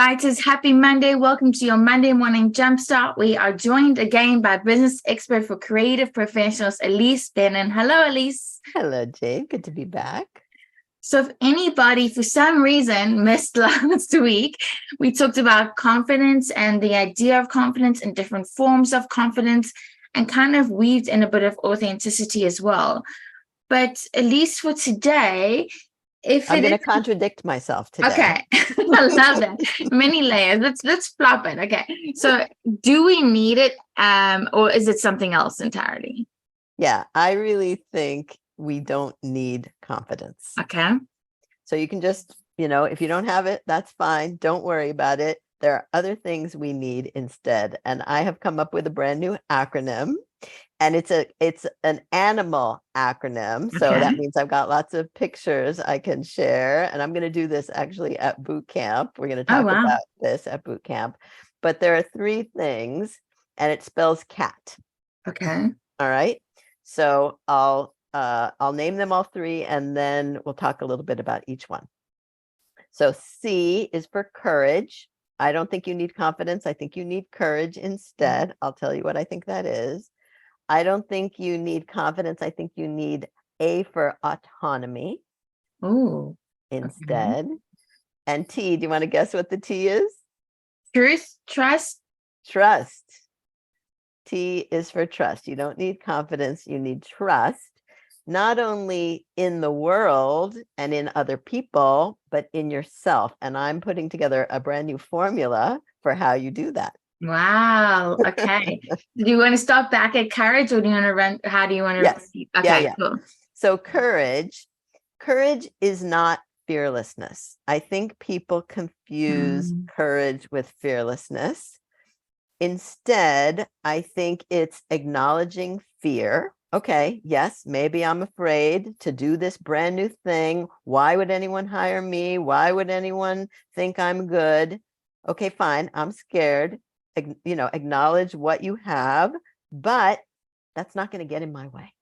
Writers, happy Monday. Welcome to your Monday Morning Jumpstart. We are joined again by business expert for creative professionals, Ilise Benun. Hello, Ilise. Hello, Jade. Good to be back. So if anybody, for some reason, missed last week, we talked about confidence and the idea of confidence and different forms of confidence and kind of weaved in a bit of authenticity as well. But at least for today, I'm going to contradict myself today. Okay, I love that. Many layers. Let's flop it. Okay, so do we need it, or is it something else entirely? Yeah, I really think we don't need confidence. Okay. So you can just, if you don't have it, that's fine. Don't worry about it. There are other things we need instead. And I have come up with a brand new acronym. And it's an animal acronym. So that means I've got lots of pictures I can share. And I'm going to do this actually at boot camp. We're going to talk about this at boot camp. But there are 3 things and it spells cat. Okay. All right. So I'll name them all 3 and then we'll talk a little bit about each one. So C is for courage. I don't think you need confidence. I think you need courage instead. I'll tell you what I think that is. I don't think you need confidence. I think you need A for autonomy instead. Okay. And T, do you want to guess what the T is? Truth, trust. Trust. T is for trust. You don't need confidence. You need trust, not only in the world and in other people, but in yourself. And I'm putting together a brand new formula for how you do that. Wow. Okay. Do you want to stop back at courage or do you want to run? How do you want to? Yes. Okay, yeah. Cool. So courage is not fearlessness. I think people confuse courage with fearlessness. Instead, I think it's acknowledging fear. Okay, yes, maybe I'm afraid to do this brand new thing. Why would anyone hire me? Why would anyone think I'm good? Okay, fine. I'm scared. Acknowledge what you have, but that's not going to get in my way.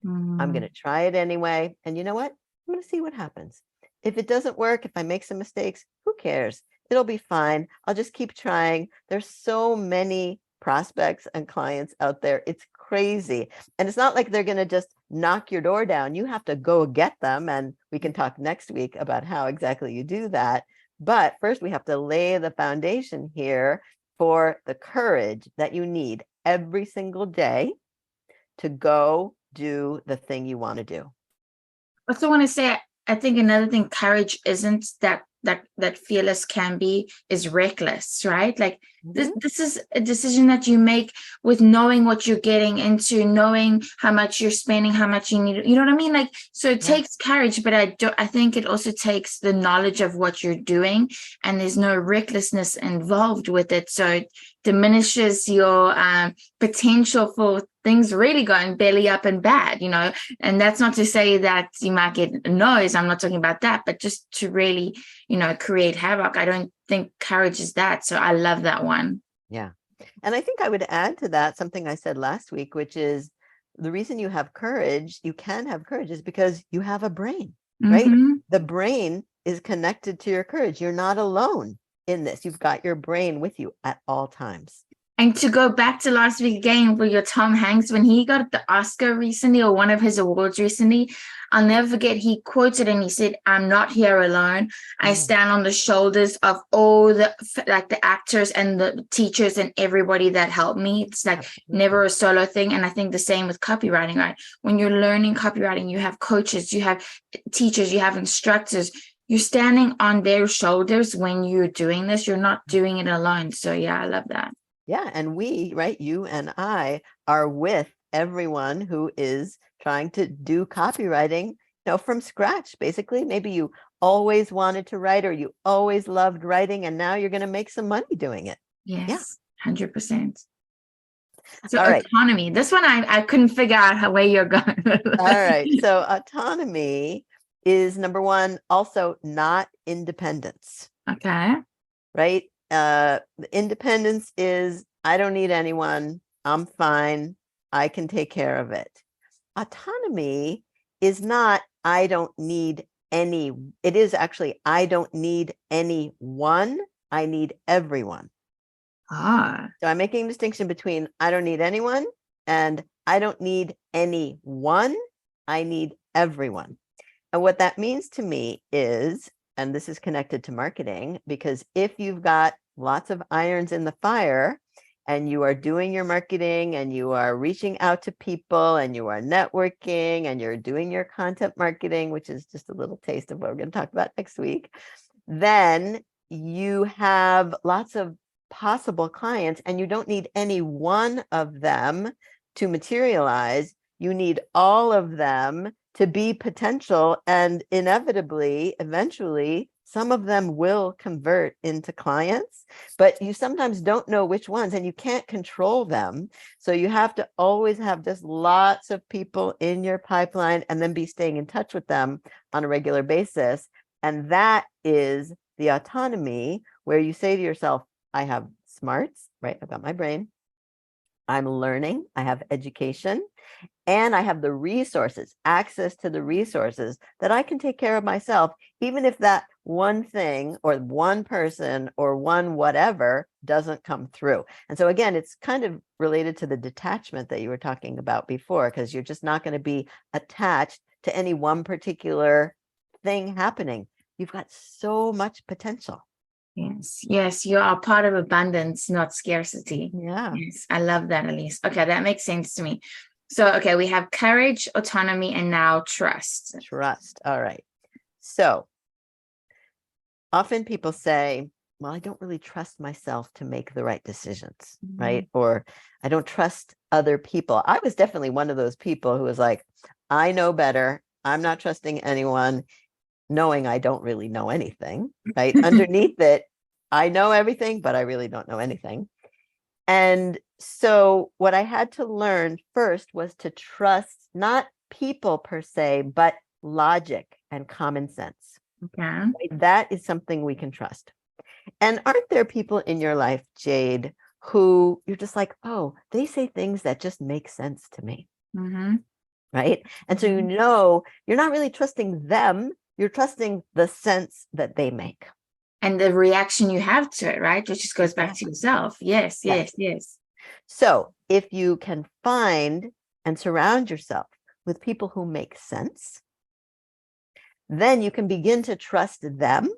I'm going to try it anyway. And you know what? I'm going to see what happens. If it doesn't work, if I make some mistakes, who cares? It'll be fine. I'll just keep trying. There's so many prospects and clients out there. It's crazy. And it's not like they're going to just knock your door down. You have to go get them. And we can talk next week about how exactly you do that. But first, we have to lay the foundation here for the courage that you need every single day to go do the thing you want to do. I also want to say, I think another thing courage isn't that fearless can be is reckless, right? Like this is a decision that you make with knowing what you're getting into, knowing how much you're spending, how much you need, you know what I mean? Like, so it takes courage, but I think it also takes the knowledge of what you're doing and there's no recklessness involved with it. So it diminishes your potential for things really going belly up and bad, and that's not to say that you might get noise. I'm not talking about that, but just to really, create havoc. I don't think courage is that. So I love that one. Yeah. And I think I would add to that something I said last week, which is the reason you have courage, you can have courage is because you have a brain, right? The brain is connected to your courage. You're not alone in this. You've got your brain with you at all times. And to go back to last week again with your Tom Hanks, when he got the Oscar recently or one of his awards recently, I'll never forget, he quoted and he said, "I'm not here alone. I stand on the shoulders of all the actors and the teachers and everybody that helped me." It's like never a solo thing. And I think the same with copywriting, right? When you're learning copywriting, you have coaches, you have teachers, you have instructors. You're standing on their shoulders when you're doing this. You're not doing it alone. So yeah, I love that. Yeah. And we, right, you and I are with everyone who is trying to do copywriting, from scratch, basically. Maybe you always wanted to write or you always loved writing and now you're going to make some money doing it. Yes, yeah. 100%. So all right. Autonomy, this one I couldn't figure out where you're going. All right. So autonomy is number 1, also not independence. Okay. Right? Independence is, I don't need anyone. I'm fine. I can take care of it. Autonomy is not, I don't need any. It is actually, I don't need anyone I need everyone. Ah, So I'm making a distinction between I don't need anyone and I don't need anyone. I need everyone. And what that means to me is, and this is connected to marketing, because if you've got lots of irons in the fire and you are doing your marketing and you are reaching out to people and you are networking and you're doing your content marketing, which is just a little taste of what we're going to talk about next week, then you have lots of possible clients and you don't need any one of them to materialize. You need all of them to be potential, and inevitably, eventually, some of them will convert into clients, but you sometimes don't know which ones and you can't control them. So you have to always have just lots of people in your pipeline and then be staying in touch with them on a regular basis. And that is the autonomy where you say to yourself, I have smarts, right? I've got my brain. I'm learning. I have education. And I have the resources, access to the resources that I can take care of myself, even if that one thing or one person or one whatever doesn't come through. And so again, it's kind of related to the detachment that you were talking about before, because you're just not going to be attached to any one particular thing happening. You've got so much potential. yes, yes, you are part of abundance, not scarcity. Yeah. Yes, I love that, Ilise. Okay, that makes sense to me. So, okay, we have courage, autonomy, and now trust. Trust. All right. So often people say, well, I don't really trust myself to make the right decisions, right? Or I don't trust other people. I was definitely one of those people who was like, I know better. I'm not trusting anyone, knowing I don't really know anything, right? Underneath it, I know everything, but I really don't know anything. And so what I had to learn first was to trust not people per se, but logic and common sense. Okay. Right? That is something we can trust. And aren't there people in your life, Jade, who you're just like, oh, they say things that just make sense to me. Right. And so, you're not really trusting them. You're trusting the sense that they make. And the reaction you have to it, right? Which just goes back to yourself. Yes, yes, yes. So if you can find and surround yourself with people who make sense, then you can begin to trust them.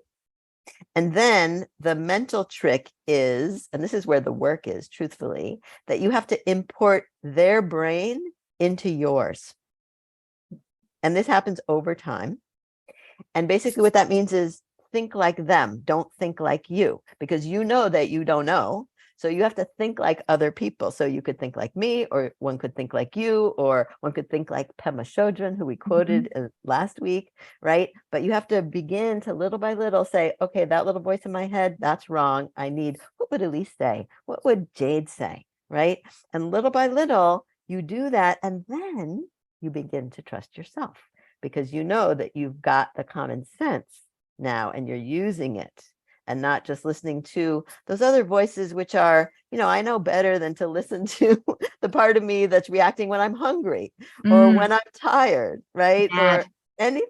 And then the mental trick is, and this is where the work is, truthfully, that you have to import their brain into yours. And this happens over time. And basically what that means is think like them. Don't think like you, because you know that you don't know. So you have to think like other people. So you could think like me, or one could think like you, or one could think like Pema Chodron, who we quoted last week, right? But you have to begin to little by little say, okay, that little voice in my head, that's wrong. I need, what would Ilise say? What would Jade say, right? And little by little, you do that. And then you begin to trust yourself, because you know that you've got the common sense now and you're using it, and not just listening to those other voices, which are, I know better than to listen to the part of me that's reacting when I'm hungry or when I'm tired, right? Mad.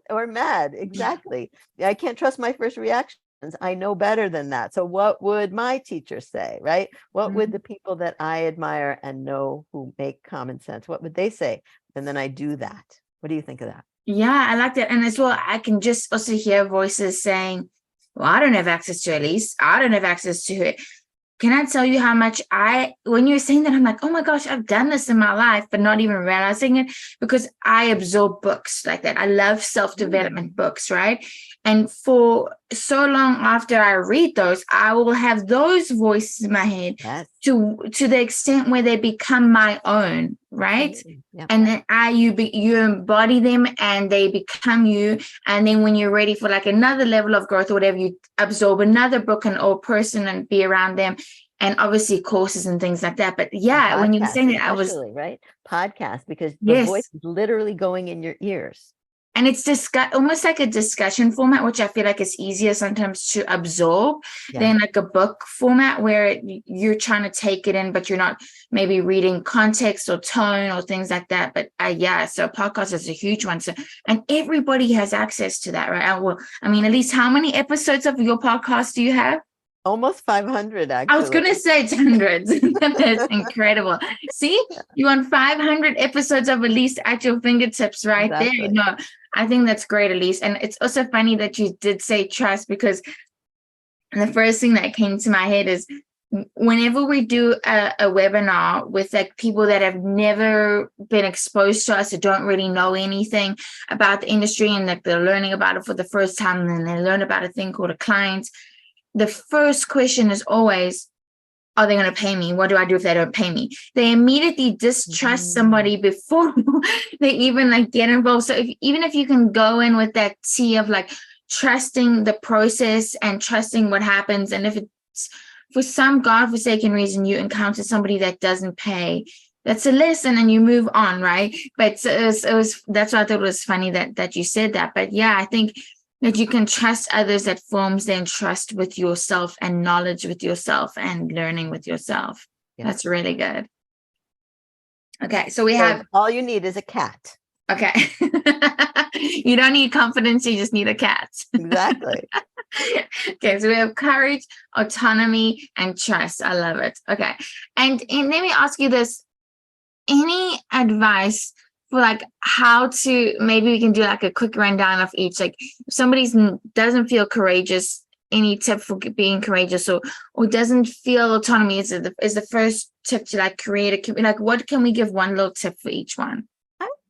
Or mad. Exactly. I can't trust my first reactions. I know better than that. So what would my teacher say, right? What would the people that I admire and know who make common sense, what would they say? And then I do that. What do you think of that? Yeah, I like that. And as well, I can just also hear voices saying, well, I don't have access to Ilise. I don't have access to it. Can I tell you how much when you're saying that, I'm like, oh my gosh, I've done this in my life, but not even realizing it, because I absorb books like that. I love self-development books, right? And for so long after I read those, I will have those voices in my head to the extent where they become my own, right? Yep. And then you embody them and they become you. And then when you're ready for like another level of growth or whatever, you absorb another book or person and be around them. And obviously courses and things like that. But yeah, when you were saying that, I was right. Podcast, because the voice is literally going in your ears. And it's almost like a discussion format, which I feel like is easier sometimes to absorb than like a book format where you're trying to take it in, but you're not maybe reading context or tone or things like that. But so podcast is a huge one. So, and everybody has access to that, right? Well, I mean, at least how many episodes of your podcast do you have? Almost 500, I was going actually. to say it's hundreds. That's incredible. See, you want 500 episodes of Ilise at your fingertips right there. Exactly. No, I think that's great, Ilise. And it's also funny that you did say trust, because the first thing that came to my head is whenever we do a webinar with like people that have never been exposed to us or don't really know anything about the industry, and like they're learning about it for the first time, and then they learn about a thing called a client, the first question is always, are they going to pay me? What do I do if they don't pay me? They immediately distrust somebody before they even like get involved. So even if you can go in with that tea of like trusting the process and trusting what happens, and if it's for some godforsaken reason you encounter somebody that doesn't pay, that's a lesson and you move on, right? But it was that's why I thought it was funny that you said that. But yeah, I think that you can trust others, that forms then trust with yourself and knowledge with yourself and learning with yourself. Yeah. That's really good. Okay, so we have all you need is a cat. Okay. You don't need confidence, you just need a cat. Exactly. Okay, so we have courage, autonomy, and trust. I love it. Okay. And let me ask you this. Any advice for like how to, maybe we can do like a quick rundown of each, like if somebody doesn't feel courageous, any tip for being courageous, or doesn't feel autonomy is the first tip to like create a, like what can we give one little tip for each one?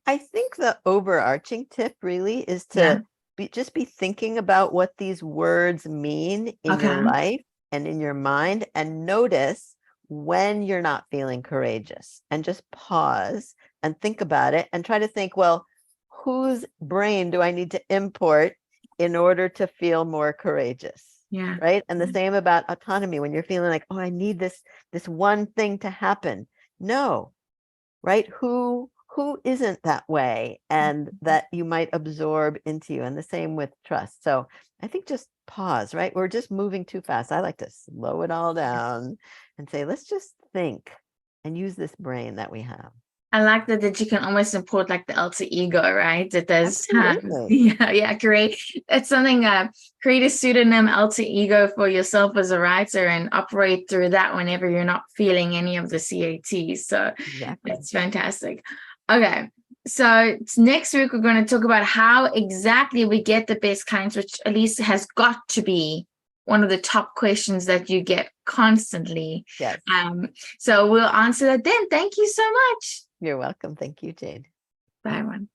I think the overarching tip really is to just be thinking about what these words mean in your life and in your mind, and notice when you're not feeling courageous, and just pause and think about it and try to think, well, whose brain do I need to import in order to feel more courageous? Yeah. Right. And the same about autonomy. When you're feeling like, oh, I need this one thing to happen. No. Right. Who isn't that way, and that you might absorb into you, and the same with trust. So I think just pause, right? We're just moving too fast. I like to slow it all down and say, let's just think and use this brain that we have. I like that you can almost import like the alter ego, right? It does. Great. It's something, create a pseudonym alter ego for yourself as a writer and operate through that whenever you're not feeling any of the CATs. So It's fantastic. Okay. So next week, we're going to talk about how exactly we get the best clients, which at least has got to be one of the top questions that you get constantly. Yes. So we'll answer that then. Thank you so much. You're welcome. Thank you, Jade. Bye, everyone.